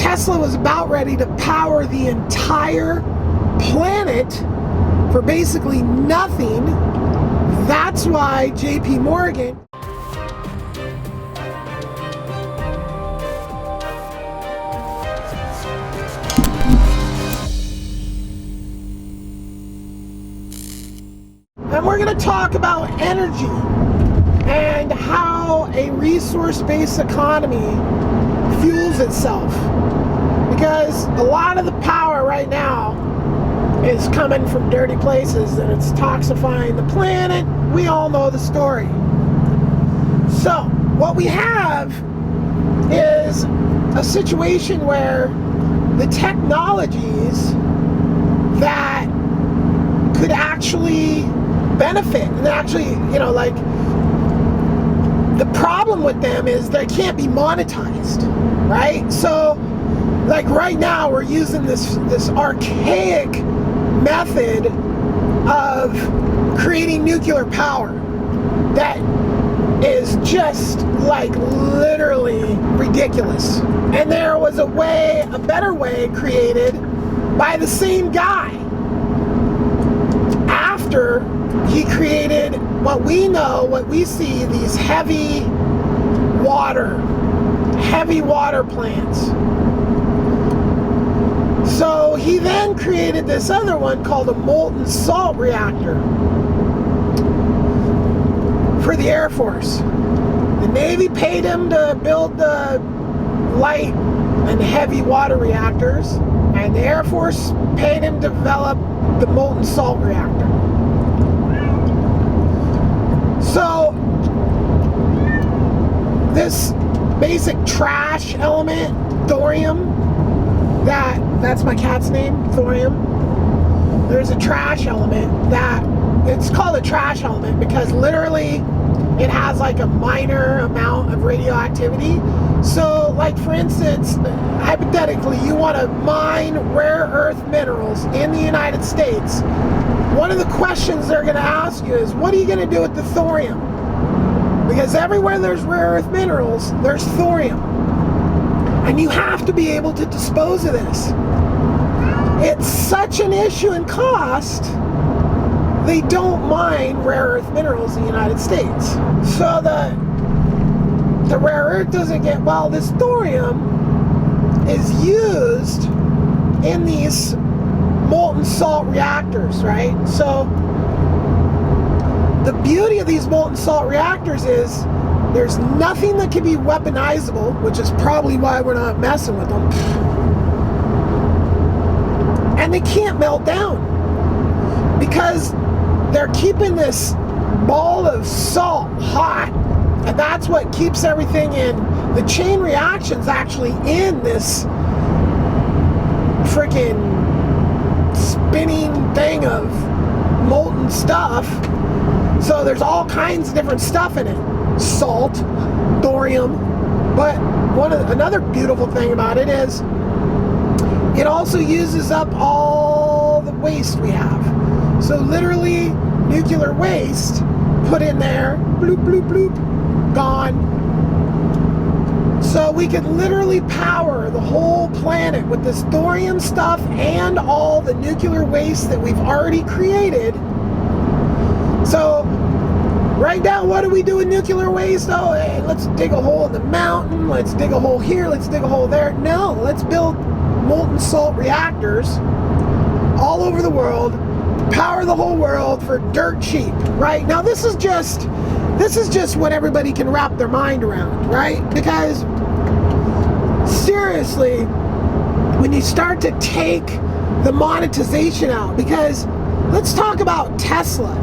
Tesla was about ready to power the entire planet for basically nothing. That's why JP Morgan and we're going to talk about energy and how a resource-based economy fuels itself, because a lot of the power right now is coming from dirty places and it's toxifying the planet. We all know the story. So what we have is a situation where the technologies that could actually benefit, and actually, you know, like, the problem with them is they can't be monetized, right? So, like, right now we're using this archaic method of creating nuclear power that is just, like, literally ridiculous. And there was a better way created by the same guy after he created what we see, these heavy water plants. So he then created this other one called a molten salt reactor for the Air Force. The Navy paid him to build the light and heavy water reactors, and the Air Force paid him to develop the molten salt reactor. So this basic trash element, thorium, that's my cat's name, thorium. There's a trash element that, it's called a trash element because literally it has like a minor amount of radioactivity. So, like, for instance, hypothetically, you want to mine rare earth minerals in the United States. One of the questions they're going to ask you is, what are you going to do with the thorium? Because everywhere there's rare earth minerals, there's thorium. And you have to be able to dispose of this. It's such an issue in cost, they don't mine rare earth minerals in the United States. So the rare earth doesn't get, well, this thorium is used in these molten salt reactors, right? So the beauty of these molten salt reactors is there's nothing that can be weaponizable, which is probably why we're not messing with them. And they can't melt down because they're keeping this ball of salt hot, and that's what keeps everything in the chain reactions actually in this freaking spinning thing of molten stuff. So there's all kinds of different stuff in it, salt, thorium, but another beautiful thing about it is it also uses up all the waste we have. So literally nuclear waste put in there, bloop bloop bloop, gone. So we could literally power the whole planet with this thorium stuff and all the nuclear waste that we've already created. So right now, what do we do with nuclear waste? Oh, hey, let's dig a hole in the mountain, let's dig a hole here, let's dig a hole there. No, let's build molten salt reactors all over the world, power the whole world for dirt cheap, right? Now this is just what everybody can wrap their mind around, right? Because seriously, when you start to take the monetization out, because let's talk about Tesla.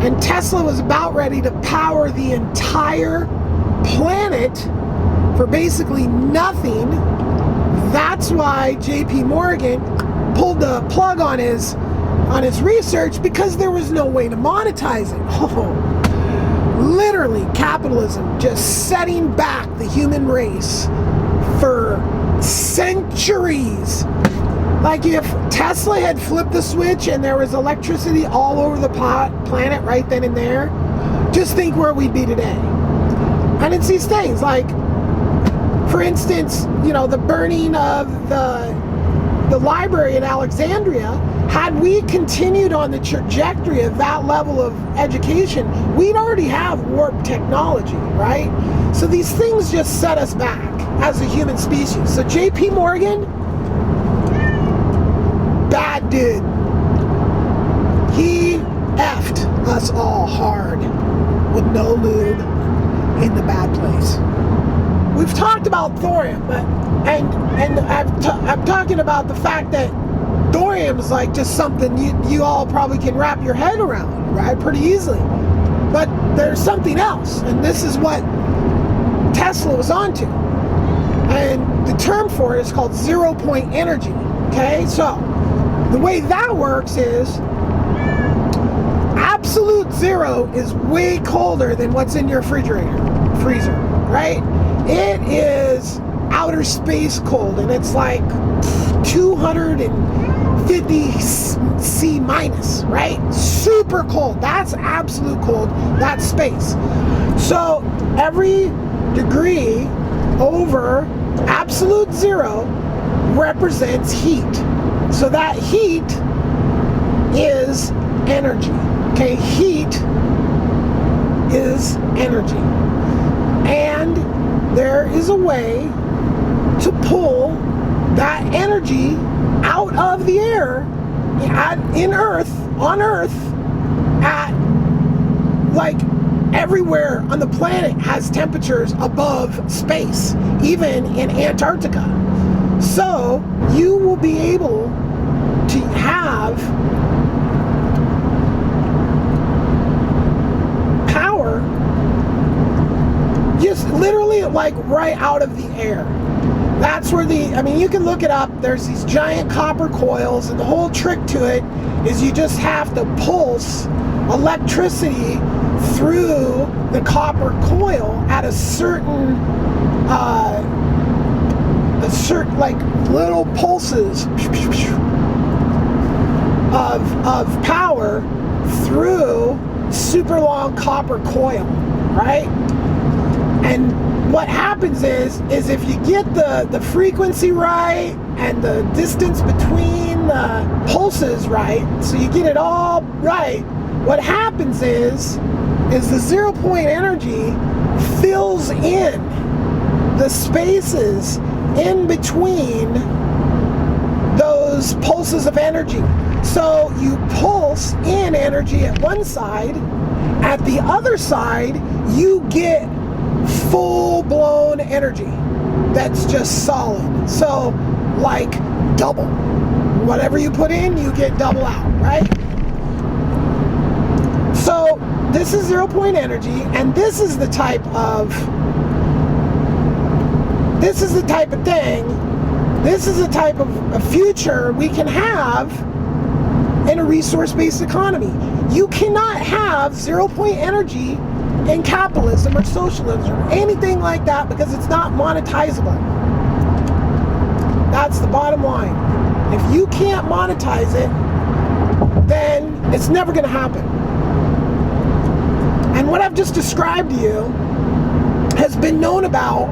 And Tesla was about ready to power the entire planet for basically nothing. That's why JP Morgan pulled the plug on his research, because there was no way to monetize it. Oh, literally capitalism just setting back the human race for centuries. Like, if Tesla had flipped the switch and there was electricity all over the planet right then and there, just think where we'd be today. And it's these things like, For instance, you know, the burning of the library in Alexandria, had we continued on the trajectory of that level of education, we'd already have warp technology, right? So these things just set us back as a human species. So J.P. Morgan, bad dude. He effed us all hard with no lube in the bad place. We've talked about thorium, but I'm talking about the fact that thorium is like just something you all probably can wrap your head around, right? Pretty easily. But there's something else, and this is what Tesla was onto. And the term for it is called zero-point energy. Okay, so the way that works is absolute zero is way colder than what's in your freezer, right? It is outer space cold, and it's like 250 C minus, right? Super cold. That's absolute cold. That's space. So every degree over absolute zero represents heat. So that heat is energy. Okay, heat is energy. And there is a way to pull that energy out of the air on Earth, at like everywhere on the planet has temperatures above space, even in Antarctica. So you will be able to have power just literally like right out of the air. That's where you can look it up. There's these giant copper coils, and the whole trick to it is you just have to pulse electricity through the copper coil at a certain like little pulses of power through super long copper coil, right? And what happens is if you get the frequency right and the distance between the pulses right, so you get it all right, what happens is the zero-point energy fills in the spaces in between those pulses of energy. So you pulse in energy at one side, at the other side you get full-blown energy that's just solid. So like double. Whatever you put in, you get double out, right? So this is zero-point energy, and this is the type of thing, this is the type of a future we can have in a resource-based economy. You cannot have zero-point energy in capitalism or socialism or anything like that, because it's not monetizable. That's the bottom line. If you can't monetize it, then it's never going to happen. And what I've just described to you has been known about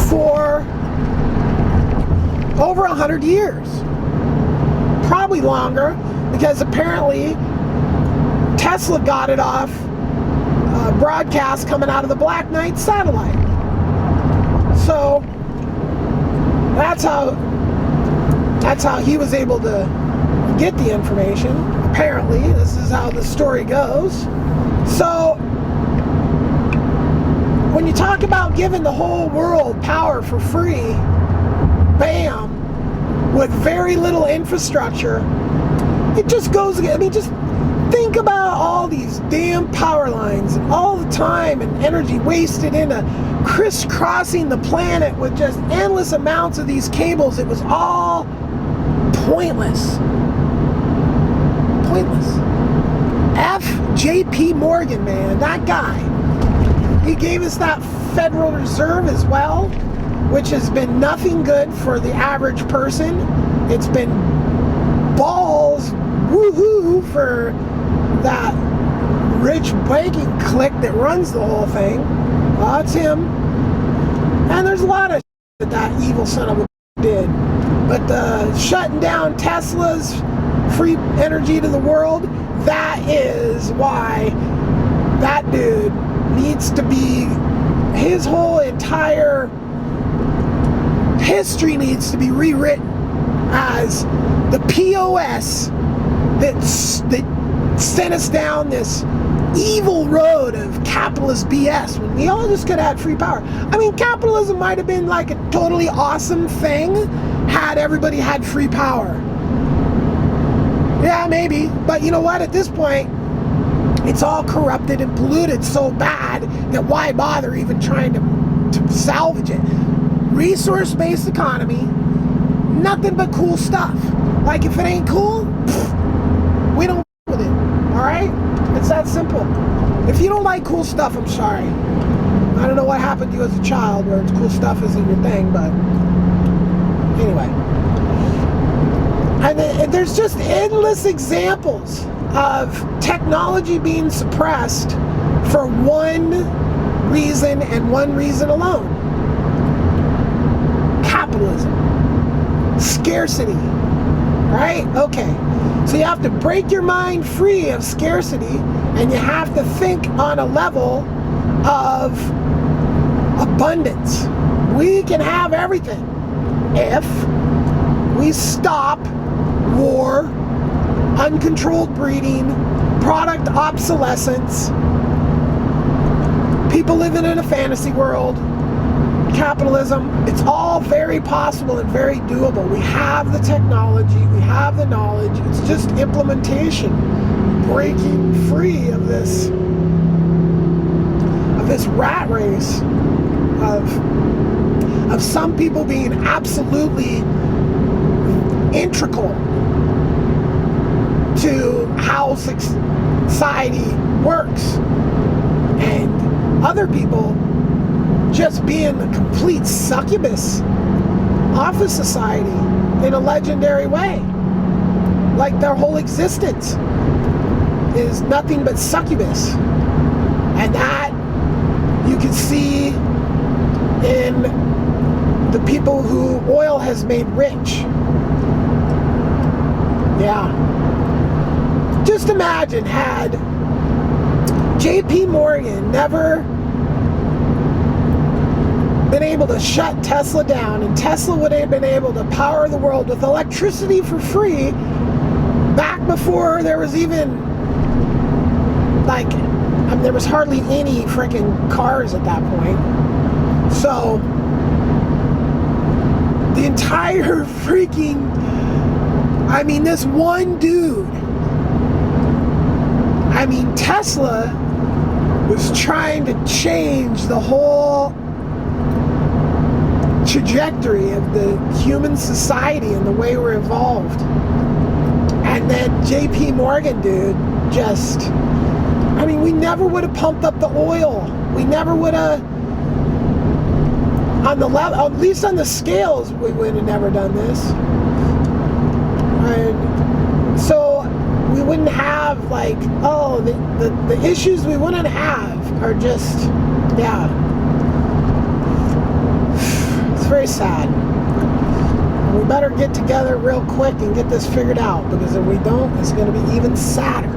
for over 100 years. Probably longer, because apparently Tesla got it off broadcast coming out of the Black Knight satellite. So that's how he was able to get the information. Apparently, this is how the story goes. So when you talk about giving the whole world power for free, bam, with very little infrastructure, it just goes again. I mean, just think about all these damn power lines and all the time and energy wasted into crisscrossing the planet with just endless amounts of these cables. It was all pointless. Pointless. J.P. Morgan, man, that guy. He gave us that Federal Reserve as well, which has been nothing good for the average person. It's been balls, woohoo, for that rich banking clique that runs the whole thing. Well, that's him. And there's a lot of that evil son of a did. But the shutting down Tesla's free energy to the world, that is why that dude needs to be, his whole entire history needs to be rewritten as the POS that sent us down this evil road of capitalist BS when we all just could have had free power. I mean, capitalism might have been like a totally awesome thing had everybody had free power. Yeah, maybe. But you know what? At this point, it's all corrupted and polluted so bad that why bother even trying to salvage it? Resource-based economy, nothing but cool stuff. Like if it ain't cool, we don't with it. All right? It's that simple. If you don't like cool stuff, I'm sorry. I don't know what happened to you as a child where cool stuff isn't your thing, but anyway. And there's just endless examples of technology being suppressed for one reason and one reason alone. Capitalism. Scarcity. Right? Okay. So you have to break your mind free of scarcity, and you have to think on a level of abundance. We can have everything if we stop war, uncontrolled breeding, product obsolescence, people living in a fantasy world, capitalism. It's all very possible and very doable. We have the technology, we have the knowledge. It's just implementation, breaking free of this rat race of some people being absolutely integral to how society works, and other people just being a complete succubus off of society in a legendary way. Like their whole existence is nothing but succubus. And that you can see in the people who oil has made rich. Yeah. Just imagine had J.P. Morgan never been able to shut Tesla down, and Tesla would have been able to power the world with electricity for free back before there was even there was hardly any freaking cars at that point. So the entire freaking, this one dude, Tesla was trying to change the whole trajectory of the human society and the way we're evolved. And then J.P. Morgan, dude, just, we never would have pumped up the oil. We never would have, on the level, at least on the scales, we would have never done this. And so we wouldn't have the issues we wouldn't have are just, yeah. It's very sad. We better get together real quick and get this figured out, because if we don't, it's going to be even sadder.